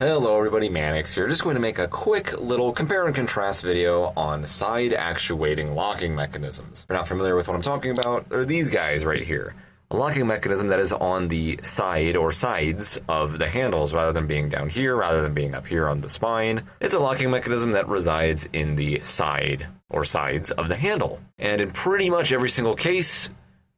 Hello everybody, Mannix here. Just going to make a quick little compare and contrast video on side actuating locking mechanisms. If you're not familiar with what I'm talking about, they're these guys right here. A locking mechanism that is on the side or sides of the handles rather than being down here, rather than being up here on the spine. It's a locking mechanism that resides in the side or sides of the handle. And in pretty much every single case,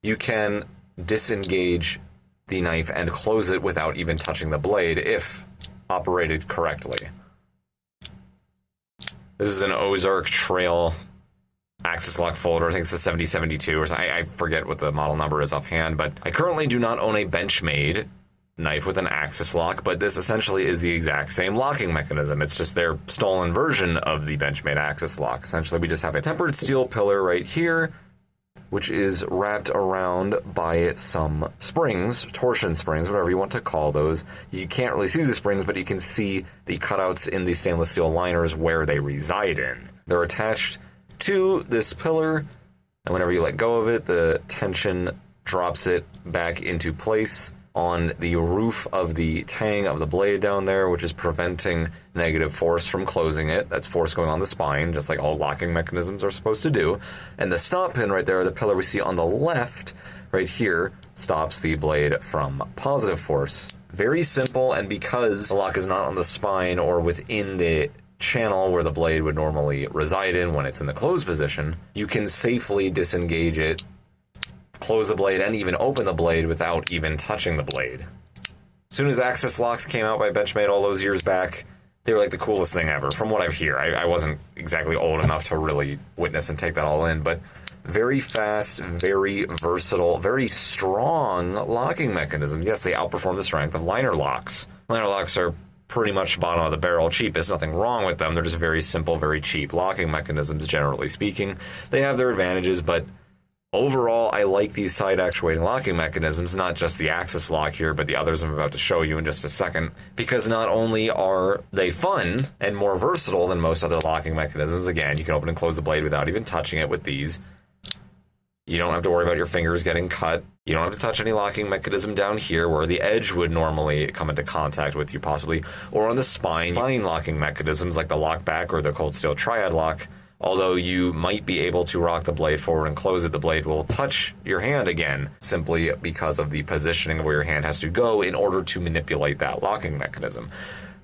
you can disengage the knife and close it without even touching the blade if operated correctly. This is an Ozark Trail AXIS Lock folder. I think it's the 7072 or something. I forget what the model number is offhand, but I currently do not own a Benchmade knife with an AXIS lock, but this essentially is the exact same locking mechanism. It's just their stolen version of the Benchmade AXIS lock. Essentially, we just have a tempered steel pillar right here, which is wrapped around by some springs, torsion springs, whatever you want to call those. You can't really see the springs, but you can see the cutouts in the stainless steel liners where they reside in. They're attached to this pillar, and whenever you let go of it, the tension drops it back into place on the roof of the tang of the blade down there, which is preventing negative force from closing it. That's force going on the spine, just like all locking mechanisms are supposed to do. And the stop pin right there, the pillar we see on the left, right here, stops the blade from positive force. Very simple, and because the lock is not on the spine or within the channel where the blade would normally reside in when it's in the closed position, you can safely disengage it, close the blade, and even open the blade without even touching the blade. As soon as AXIS locks came out by Benchmade all those years back, they were like the coolest thing ever, from what I hear. I wasn't exactly old enough to really witness and take that all in, but very fast, very versatile, very strong locking mechanisms. Yes, they outperform the strength of liner locks. Liner locks are pretty much bottom of the barrel cheap. There's nothing wrong with them. They're just very simple, very cheap locking mechanisms, generally speaking. They have their advantages, but overall, I like these side actuating locking mechanisms, not just the AXIS lock here, but the others I'm about to show you in just a second, because not only are they fun and more versatile than most other locking mechanisms. Again, you can open and close the blade without even touching it with these. You don't have to worry about your fingers getting cut. You don't have to touch any locking mechanism down here where the edge would normally come into contact with you possibly, or on the spine locking mechanisms like the lock back or the cold steel triad lock. Although you might be able to rock the blade forward and close it, the blade will touch your hand again, simply because of the positioning of where your hand has to go in order to manipulate that locking mechanism.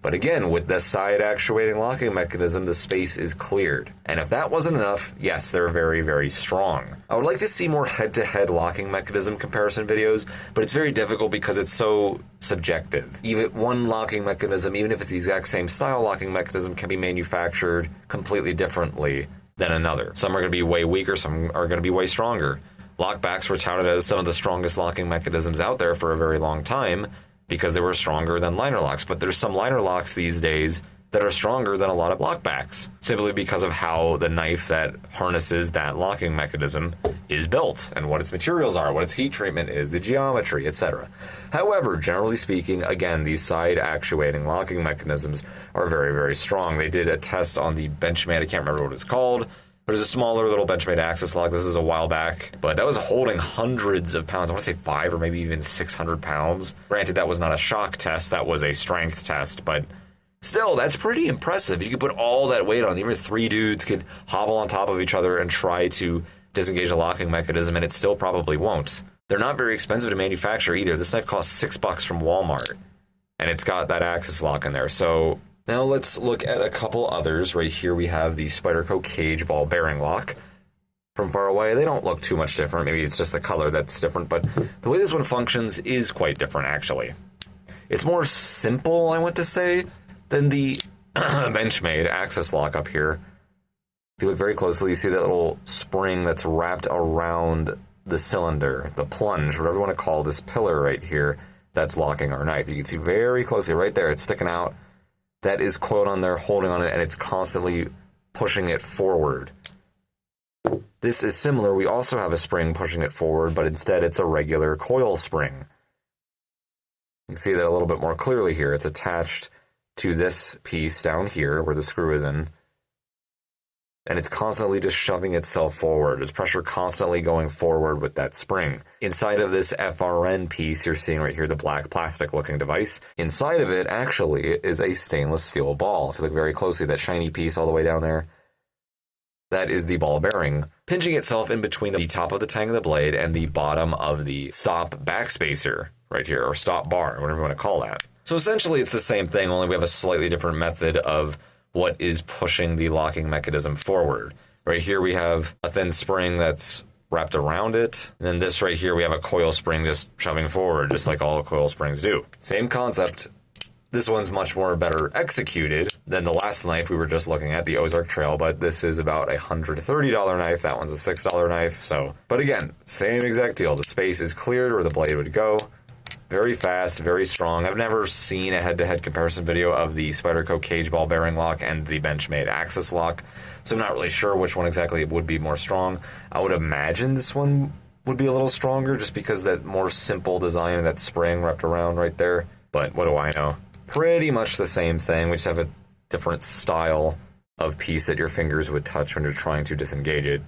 But again, with the side actuating locking mechanism, the space is cleared. And if that wasn't enough, yes, they're very, very strong. I would like to see more head-to-head locking mechanism comparison videos, but it's very difficult because it's so subjective. Even one locking mechanism, even if it's the exact same style locking mechanism, can be manufactured completely differently than another. Some are going to be way weaker, some are going to be way stronger. Lockbacks were touted as some of the strongest locking mechanisms out there for a very long time, because they were stronger than liner locks. But there's some liner locks these days that are stronger than a lot of lockbacks, simply because of how the knife that harnesses that locking mechanism is built, and what its materials are, what its heat treatment is, the geometry, etc. However, generally speaking, again, these side actuating locking mechanisms are very, very strong. They did a test on the Benchmade, I can't remember what it's called. There's a smaller little Benchmade AXIS lock. This is a while back, but that was holding hundreds of pounds. I want to say 5 or maybe even 600 pounds. Granted, that was not a shock test. That was a strength test, but still, that's pretty impressive. You could put all that weight on. Even 3 dudes could hobble on top of each other and try to disengage the locking mechanism, and it still probably won't. They're not very expensive to manufacture either. This knife costs $6 from Walmart, and it's got that AXIS lock in there. So now let's look at a couple others. Right here we have the Spyderco cage ball bearing lock. From far away, they don't look too much different. Maybe it's just the color that's different, but the way this one functions is quite different, actually. It's more simple, I want to say, than the Benchmade AXIS lock up here. If you look very closely, you see that little spring that's wrapped around the cylinder, the plunge, whatever you want to call this pillar right here, that's locking our knife. You can see very closely right there, it's sticking out. That is coiled on there, holding on it, and it's constantly pushing it forward. This is similar. We also have a spring pushing it forward, but instead it's a regular coil spring. You can see that a little bit more clearly here. It's attached to this piece down here where the screw is in. and it's constantly just shoving itself forward. There's pressure constantly going forward with that spring. Inside of this FRN piece you're seeing right here, the black plastic looking device, inside of it actually is a stainless steel ball. If you look very closely, that shiny piece all the way down there, that is the ball bearing, pinching itself in between the top of the tang of the blade and the bottom of the stop backspacer right here, or stop bar, whatever you want to call that. So essentially it's the same thing, only we have a slightly different method of what is pushing the locking mechanism forward. Right here we have a thin spring that's wrapped around it, and then this right here we have a coil spring just shoving forward, just like all coil springs do. Same concept. This one's much more better executed than the last knife we were just looking at, the Ozark Trail, but this is about a $130 knife. That one's a $6 knife. So, but again, same exact deal. The space is cleared where the blade would go. Very fast, very strong. I've never seen a head-to-head comparison video of the Spyderco cage ball bearing lock and the Benchmade AXIS Lock, so I'm not really sure which one exactly would be more strong. I would imagine this one would be a little stronger just because that more simple design and that spring wrapped around right there, but what do I know? Pretty much the same thing. We just have a different style of piece that your fingers would touch when you're trying to disengage it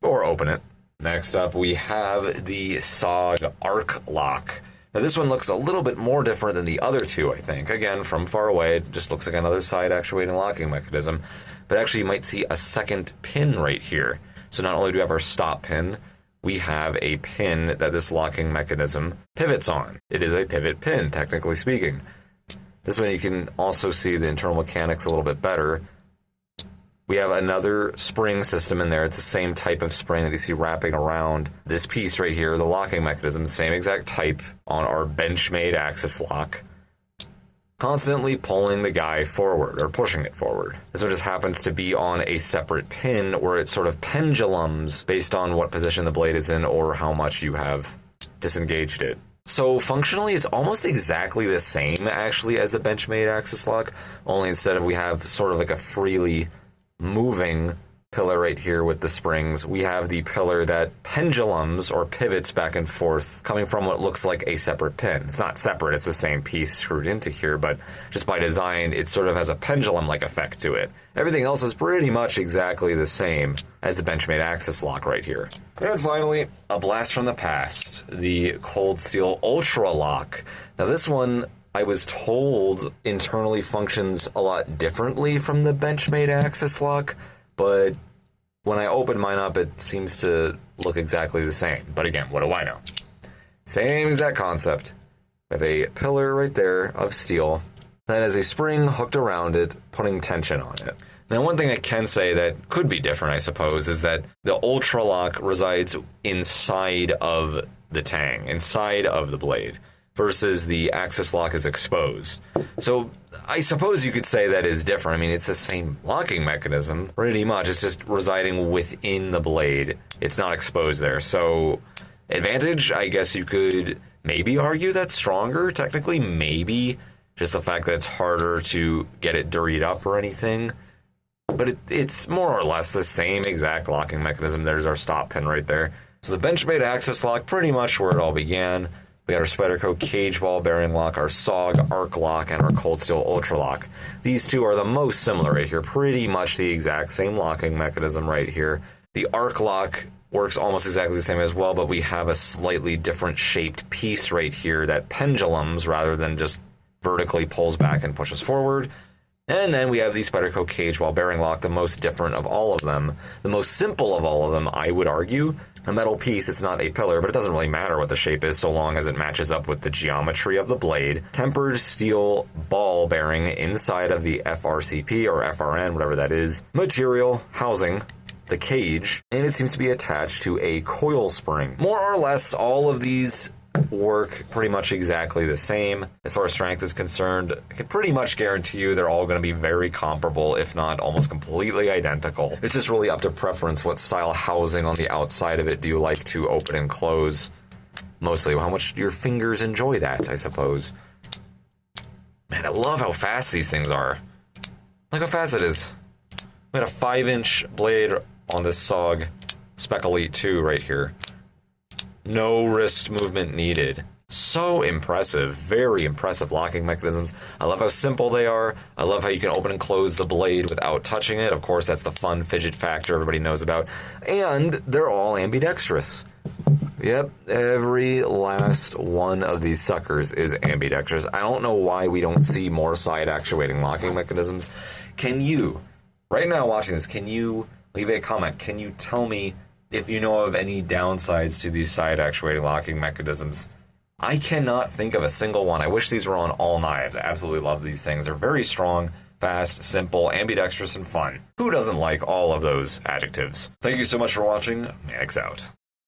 or open it. Next up, we have the SOG Arc Lock. Now this one looks a little bit more different than the other two, I think. Again, from far away, it just looks like another side-actuating locking mechanism. But actually, you might see a second pin right here. So not only do we have our stop pin, we have a pin that this locking mechanism pivots on. It is a pivot pin, technically speaking. This one you can also see the internal mechanics a little bit better. We have another spring system in there. It's the same type of spring that you see wrapping around this piece right here, the locking mechanism, same exact type on our Benchmade AXIS Lock, constantly pulling the guy forward, or pushing it forward. This one just happens to be on a separate pin where it sort of pendulums based on what position the blade is in or how much you have disengaged it. So functionally, it's almost exactly the same, actually, as the Benchmade AXIS Lock, only instead of we have sort of like a freely moving pillar right here with the springs, we have the pillar that pendulums or pivots back and forth coming from what looks like a separate pin. It's not separate, it's the same piece screwed into here, but just by design, it sort of has a pendulum-like effect to it. Everything else is pretty much exactly the same as the Benchmade AXIS Lock right here. And finally, a blast from the past, the Cold Steel Ultra Lock. Now this one, I was told, internally functions a lot differently from the Benchmade AXIS Lock, but when I open mine up, it seems to look exactly the same. But again, what do I know? Same exact concept. We have a pillar right there of steel that has a spring hooked around it, putting tension on it. Now, one thing I can say that could be different, I suppose, is that the Ultra Lock resides inside of the tang, inside of the blade, versus the AXIS Lock is exposed. So I suppose you could say that is different. I mean, it's the same locking mechanism, pretty much. It's just residing within the blade. It's not exposed there. So advantage, I guess you could maybe argue that's stronger, technically, maybe. Just the fact that it's harder to get it dirtied up or anything. But it's more or less the same exact locking mechanism. There's our stop pin right there. So the Benchmade AXIS Lock, pretty much where it all began. We got our Spyderco cage ball bearing lock, our SOG Arc Lock, and our Cold Steel Ultra Lock. These two are the most similar right here. Pretty much the exact same locking mechanism right here. The Arc Lock works almost exactly the same as well, but we have a slightly different shaped piece right here that pendulums rather than just vertically pulls back and pushes forward. And then we have the Spyderco cage ball bearing lock, the most different of all of them. The most simple of all of them, I would argue. A metal piece, it's not a pillar, but it doesn't really matter what the shape is so long as it matches up with the geometry of the blade. Tempered steel ball bearing inside of the FRCP or FRN, whatever that is. Material, housing, the cage, and it seems to be attached to a coil spring. More or less, all of these work pretty much exactly the same. As far as strength is concerned, I can pretty much guarantee you they're all going to be very comparable, if not almost completely identical. It's just really up to preference. What style housing on the outside of it do you like to open and close? Mostly how much your fingers enjoy that, I suppose. Man, I love how fast these things are. Look how fast it is. We got a 5-inch blade on this SOG Spec Elite 2 right here. No wrist movement needed. So impressive, very impressive locking mechanisms. I love how simple they are. I love how you can open and close the blade without touching it. Of course, that's the fun fidget factor everybody knows about. And they're all ambidextrous. Yep, every last one of these suckers is ambidextrous. I don't know why we don't see more side actuating locking mechanisms. Can you, right now watching this, can you leave a comment? Can you tell me if you know of any downsides to these side actuating locking mechanisms? I cannot think of a single one. I wish these were on all knives. I absolutely love these things. They're very strong, fast, simple, ambidextrous, and fun. Who doesn't like all of those adjectives? Thank you so much for watching. Max out.